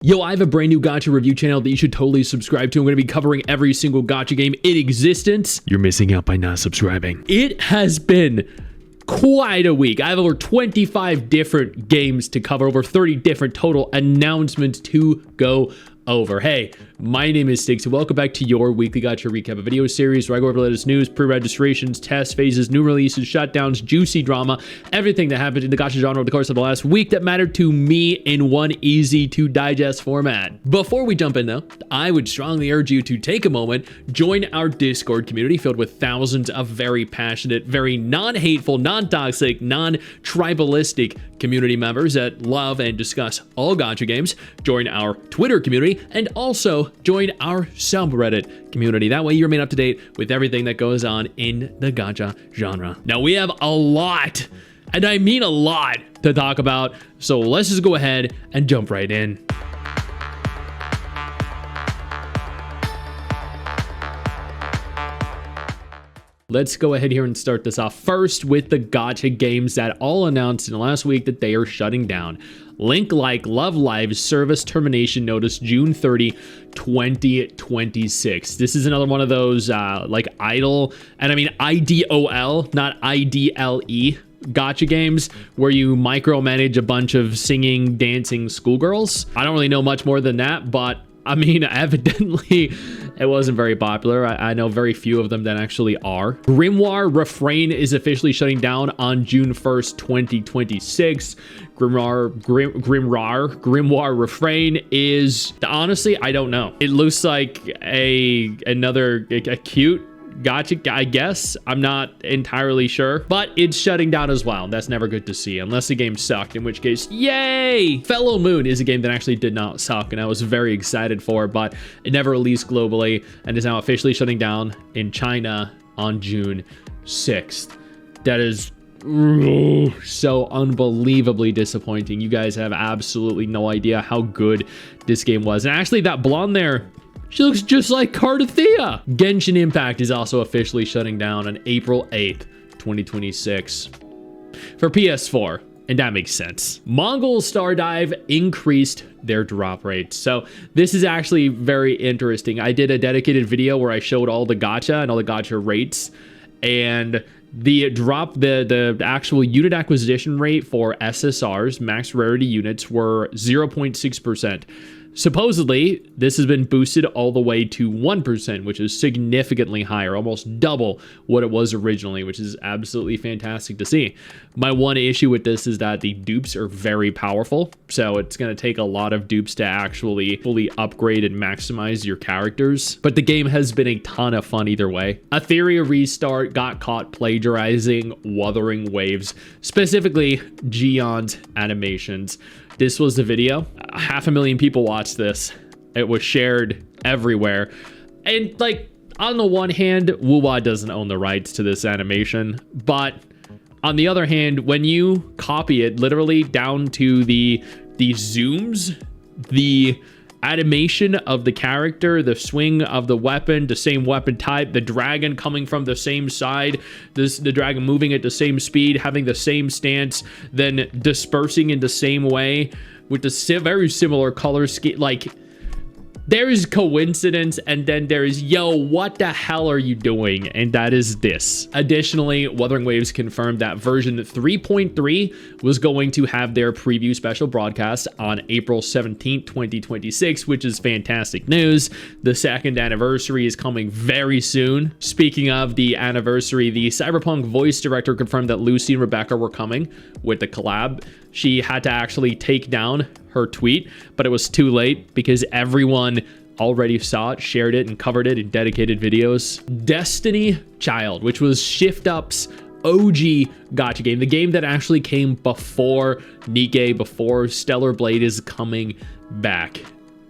Yo, I have a brand new gacha review channel that you should totally subscribe to. I'm going to be covering every single gacha game in existence. You're missing out by not subscribing. It has been quite a week. I have over 25 different games to cover, over 30 different total announcements to go over. Hey, my name is Stix and welcome back to your weekly gacha recap, a video series where I go over the latest news, pre-registrations, test phases, new releases, shutdowns, juicy drama, everything that happened in the gacha genre over the course of the last week that mattered to me in one easy to digest format. Before we jump in though, I would strongly urge you to take a moment, join our Discord community filled with thousands of very passionate, very non-hateful, non-toxic, non-tribalistic community members that love and discuss all gacha games. Join our Twitter community and also join our subreddit community. That way you remain up to date with everything that goes on in the gacha genre. Now we have a lot, and I mean a lot, to talk about, so let's just go ahead and jump right in. Let's go ahead here and start this off first with the gacha games that all announced in the last week that they are shutting down. Link Like Love Live service termination notice June 30, 2026. This is another one of those like idle, and I mean IDOL, not IDLE gacha games where you micromanage a bunch of singing, dancing schoolgirls. I don't really know much more than that, but I mean, evidently it wasn't very popular. I know very few of them that actually are. Grimoire Refrain is officially shutting down on June 1st, 2026. Grimoire Refrain is, honestly, I don't know. It looks like another cute gacha, I guess. I'm not entirely sure, but it's shutting down as well. That's never good to see, unless the game sucked, in which case, yay! Fellow Moon is a game that actually did not suck, and I was very excited for, but it never released globally, and is now officially shutting down in China on June 6th. That is so unbelievably disappointing. You guys have absolutely no idea how good this game was. And actually, that blonde there, she looks just like Cardathea. Genshin Impact is also officially shutting down on April 8th, 2026 for PS4, and that makes sense. Mongil Stardive increased their drop rates. So this is actually very interesting. I did a dedicated video where I showed all the gacha and all the gacha rates, and the actual unit acquisition rate for SSRs, max rarity units, were 0.6%. Supposedly, this has been boosted all the way to 1%, which is significantly higher, almost double what it was originally, which is absolutely fantastic to see. My one issue with this is that the dupes are very powerful, so it's going to take a lot of dupes to actually fully upgrade and maximize your characters. But the game has been a ton of fun either way. Etheria Restart got caught plagiarizing Wuthering waves, specifically Gion's animations. This was the video. 500,000 people watched this. It was shared everywhere. And like, on the one hand, WuWa doesn't own the rights to this animation, but on the other hand, when you copy it literally down to the zooms, the animation of the character, the swing of the weapon, the same weapon type, the dragon coming from the same side, the dragon moving at the same speed, having the same stance, then dispersing in the same way with the very similar color scheme. Like, there is coincidence, and then there is, yo, what the hell are you doing? And that is this. Additionally, Wuthering Waves confirmed that version 3.3 was going to have their preview special broadcast on April 17th, 2026, which is fantastic news. The second anniversary is coming very soon. Speaking of the anniversary, the Cyberpunk voice director confirmed that Lucy and Rebecca were coming with the collab. She had to actually take down her tweet, but it was too late because everyone already saw it, shared it, and covered it in dedicated videos. Destiny Child, which was Shift Up's OG gacha game, the game that actually came before Nikke, before Stellar Blade, is coming back,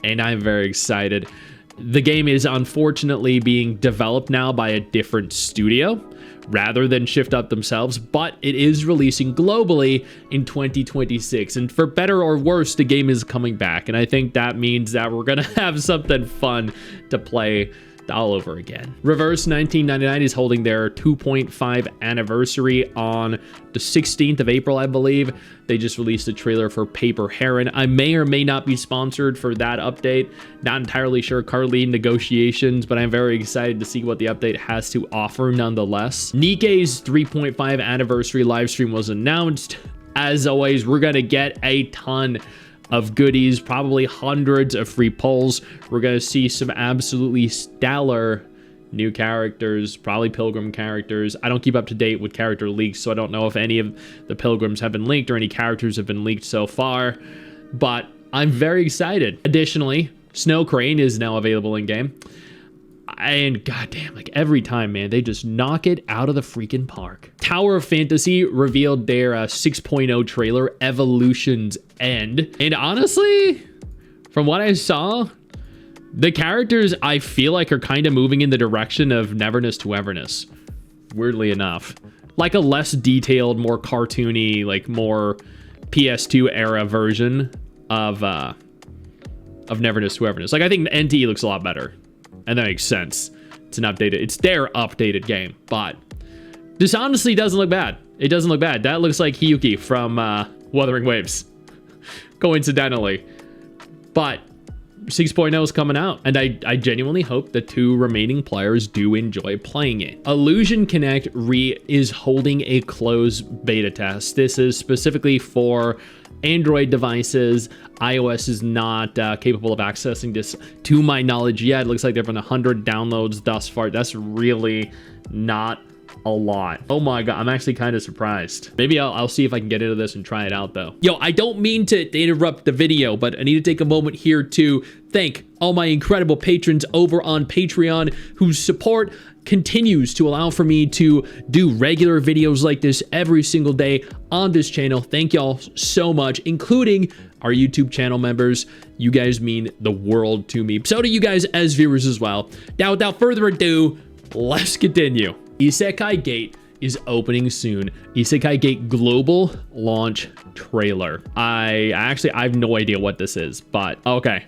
and I'm very excited. The game is unfortunately being developed now by a different studio rather than Shift Up themselves, but it is releasing globally in 2026. And for better or worse, the game is coming back. And I think that means that we're going to have something fun to play all over again. Reverse 1999 is holding their 2.5 anniversary on the 16th of April, I believe. They just released a trailer for Paper Heron. I may or may not be sponsored for that update. Not entirely sure, currently in negotiations, but I'm very excited to see what the update has to offer nonetheless. Nikke's 3.5 anniversary livestream was announced. As always, we're gonna get a ton of goodies, probably hundreds of free polls. We're gonna see some absolutely stellar new characters, probably Pilgrim characters. I don't keep up to date with character leaks, so I don't know if any of the Pilgrims have been leaked or any characters have been leaked so far, but I'm very excited. Additionally, Snow Crane is now available in game. And goddamn, like every time, man, they just knock it out of the freaking park. Tower of Fantasy revealed their 6.0 trailer, Evolution's End. And honestly, from what I saw, the characters I feel like are kind of moving in the direction of Neverness to Everness. Weirdly enough. Like a less detailed, more cartoony, like more PS2 era version of Neverness to Everness. Like I think NTE looks a lot better. And that makes sense. It's their updated game, but this honestly doesn't look bad. It doesn't look bad. That looks like Hiyuki from Wuthering Waves, coincidentally. But 6.0 is coming out, and I genuinely hope the 2 remaining players do enjoy playing it. Illusion Connect is holding a closed beta test. This is specifically for Android devices. iOS is not capable of accessing this to my knowledge yet. It looks like there have been 100 downloads thus far. That's really not a lot. Oh my god, I'm actually kind of surprised. Maybe I'll see if I can get into this and try it out though. Yo, I don't mean to interrupt the video, but I need to take a moment here to thank all my incredible patrons over on Patreon whose support continues to allow for me to do regular videos like this every single day on this channel. Thank y'all so much, including our YouTube channel members. You guys mean the world to me. So do you guys as viewers as well. Now, without further ado, let's continue. Isekai Gate is opening soon. Isekai Gate global launch trailer. I have no idea what this is, but okay.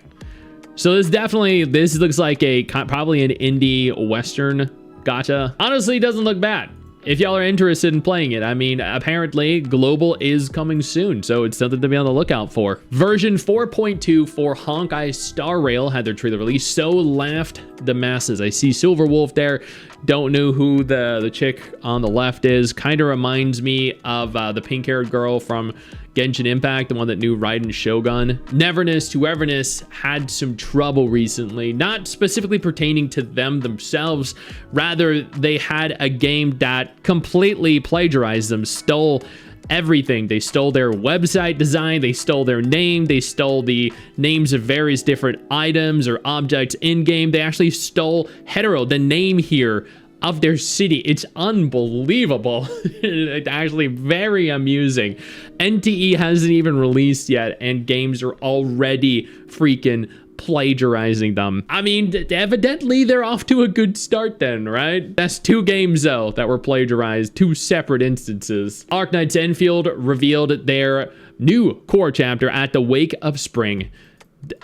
So this looks like probably an indie Western gacha. Honestly, it doesn't look bad. If y'all are interested in playing it, I mean, apparently global is coming soon, so it's something to be on the lookout for. Version 4.2 for Honkai Star Rail had their trailer released, so laughed the masses. I see Silver Wolf there. Don't know who the chick on the left is. Kind of reminds me of the pink-haired girl from Genshin Impact, the one that knew Raiden Shogun. Neverness to Everness had some trouble recently, not specifically pertaining to them themselves. Rather, they had a game that completely plagiarized them, stole everything. They stole their website design, they stole their name, they stole the names of various different items or objects in-game. They actually stole Hetero, the name here of their city. It's unbelievable. It's actually very amusing. NTE hasn't even released yet, and games are already freaking plagiarizing them. I mean, evidently they're off to a good start then, right? That's 2 games though that were plagiarized, 2 separate instances. Arknights Endfield revealed their new core chapter at the Wake of Spring.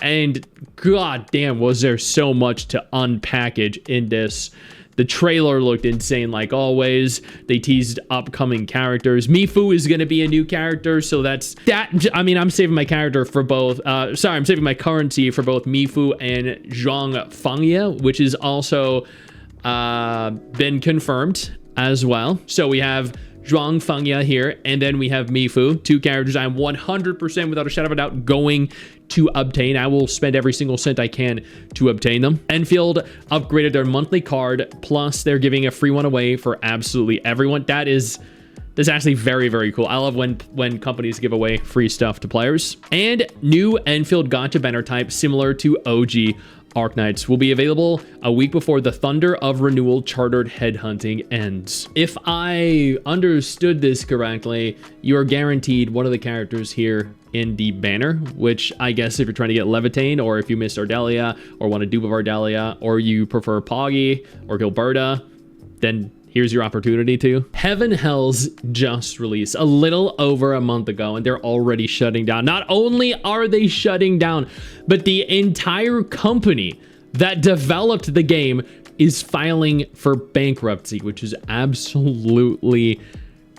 And god damn, was there so much to unpackage in this. The trailer looked insane like always. They teased upcoming characters. Mifu is going to be a new character, so that's that. I mean, I'm saving my character for both. I'm saving my currency for both Mifu and Zhang Fangya, which is also been confirmed as well. So we have Zhuang Fangya here, and then we have Mifu, 2 characters I'm 100% without a shadow of a doubt going to obtain. I will spend every single cent I can to obtain them. Enfield upgraded their monthly card, plus they're giving a free one away for absolutely everyone. That's actually very, very cool. I love when companies give away free stuff to players. And new Enfield Gacha banner type similar to OG Arknights will be available a week before the Thunder of Renewal chartered headhunting ends. If I understood this correctly, you are guaranteed one of the characters here in the banner, which I guess if you're trying to get Levitain, or if you missed Ardelia, or want a dupe of Ardelia, or you prefer Poggy or Gilberta, then here's your opportunity to. HeavenHells just released a little over a month ago, and they're already shutting down. Not only are they shutting down, but the entire company that developed the game is filing for bankruptcy, which is absolutely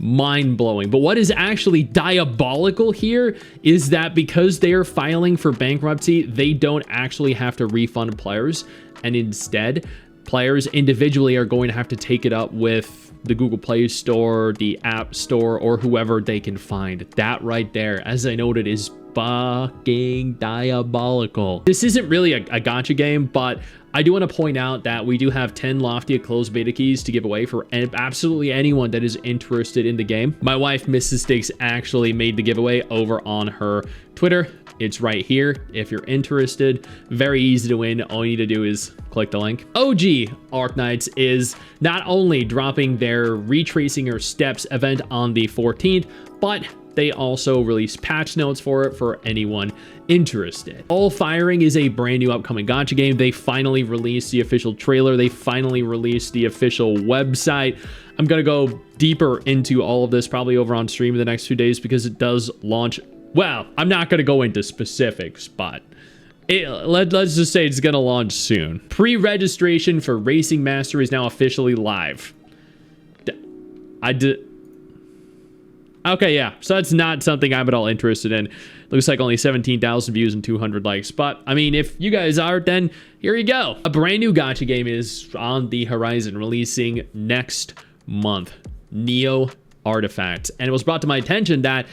mind-blowing. But what is actually diabolical here is that because they are filing for bankruptcy, they don't actually have to refund players, and instead players individually are going to have to take it up with the Google Play Store, the App Store, or whoever they can find. That right there, as I noted, is fucking diabolical. This isn't really a gacha game, but I do want to point out that we do have 10 Loftia closed beta keys to give away for absolutely anyone that is interested in the game. My wife, Mrs. Stix, actually made the giveaway over on her Twitter. It's right here if you're interested. Very easy to win. All you need to do is click the link. OG Arknights is not only dropping their Retracing Your Steps event on the 14th, but they also released patch notes for it for anyone interested. ALLfiring is a brand new upcoming gacha game. They finally released the official trailer. They finally released the official website. I'm going to go deeper into all of this probably over on stream in the next few days because it does launch. Well, I'm not going to go into specifics, but let's just say it's going to launch soon. Pre-registration for Racing Master is now officially live. Okay, yeah, so that's not something I'm at all interested in. Looks like only 17,000 views and 200 likes. But, I mean, if you guys are, then here you go. A brand new gacha game is on the horizon, releasing next month. Neo Artifact. And it was brought to my attention that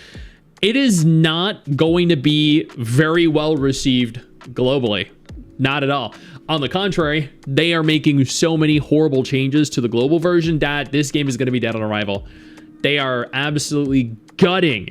it is not going to be very well received globally. Not at all. On the contrary, they are making so many horrible changes to the global version that this game is going to be dead on arrival. They are absolutely gutting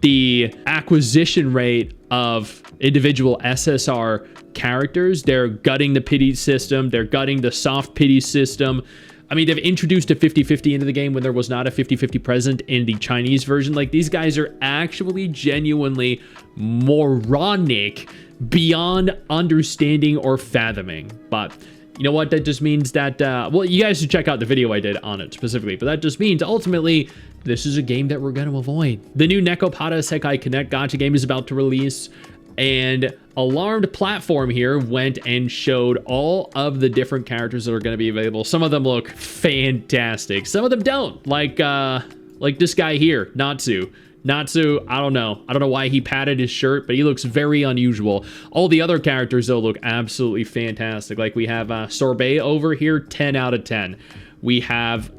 the acquisition rate of individual SSR characters. They're gutting the pity system. They're gutting the soft pity system. I mean, they've introduced a 50-50 into the game when there was not a 50-50 present in the Chinese version. Like, these guys are actually genuinely moronic beyond understanding or fathoming. But you know what? That just means that, well, you guys should check out the video I did on it specifically, but that just means ultimately this is a game that we're going to avoid. The new Nekopara Sekai Connect gacha game is about to release, and Alarmed Platform here went and showed all of the different characters that are going to be available. Some of them look fantastic. Some of them don't, like this guy here, Natsu. Natsu, I don't know why he padded his shirt, but he looks very unusual. All the other characters, though, look absolutely fantastic. Like, we have Sorbet over here, 10 out of 10. We have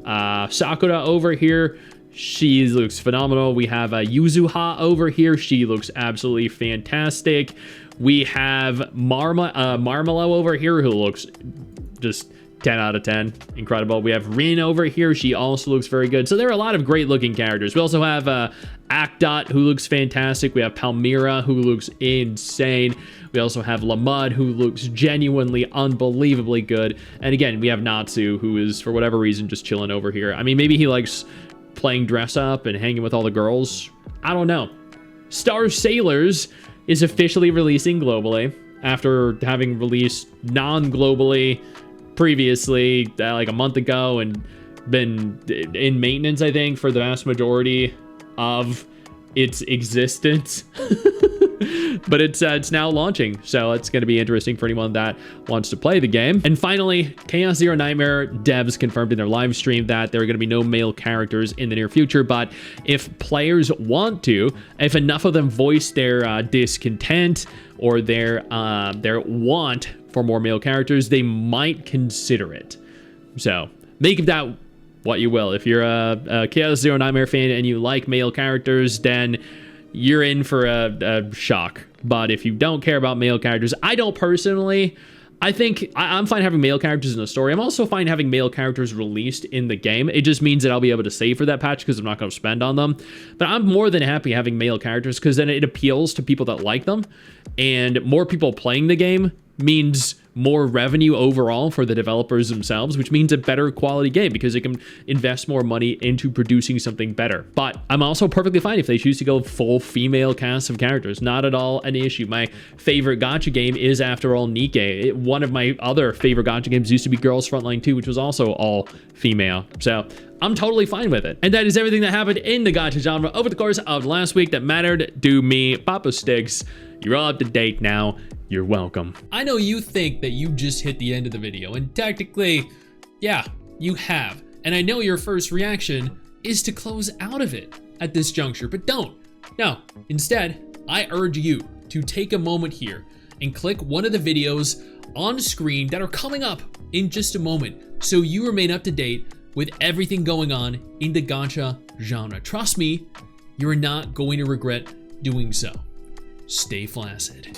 Sakura over here. She looks phenomenal. We have Yuzuha over here. She looks absolutely fantastic. We have Marmelo over here, who looks just 10 out of 10. Incredible. We have Rin over here. She also looks very good. So there are a lot of great looking characters. We also have Akdot, who looks fantastic. We have Palmyra, who looks insane. We also have Lamud, who looks genuinely unbelievably good. And again, we have Natsu, who is, for whatever reason, just chilling over here. I mean, maybe he likes playing dress up and hanging with all the girls. I don't know. Star Sailors is officially releasing globally after having released non-globally previously, like a month ago, and been in maintenance, I think, for the vast majority of its existence. But it's now launching, so it's going to be interesting for anyone that wants to play the game. And finally, Chaos Zero Nightmare devs confirmed in their live stream that there are going to be no male characters in the near future, but if players want to, if enough of them voice their discontent or their want for more male characters, they might consider it. So make of that what you will. If you're a Chaos Zero Nightmare fan and you like male characters, then you're in for a shock. But if you don't care about male characters, I don't personally. I think I'm fine having male characters in the story. I'm also fine having male characters released in the game. It just means that I'll be able to save for that patch because I'm not going to spend on them. But I'm more than happy having male characters because then it appeals to people that like them. And more people playing the game means more revenue overall for the developers themselves, which means a better quality game because they can invest more money into producing something better. But I'm also perfectly fine if they choose to go full female cast of characters. Not at all an issue. My favorite gacha game is, after all, Nikke. One of my other favorite gacha games used to be Girls Frontline 2, which was also all female. So I'm totally fine with it. And that is everything that happened in the gacha genre over the course of last week that mattered to me, Papa Stix. You're all up to date now. You're welcome. I know you think that you just hit the end of the video, and technically, yeah, you have. And I know your first reaction is to close out of it at this juncture, but don't. No, instead, I urge you to take a moment here and click one of the videos on screen that are coming up in just a moment so you remain up to date with everything going on in the gacha genre. Trust me, you're not going to regret doing so. Stay flaccid.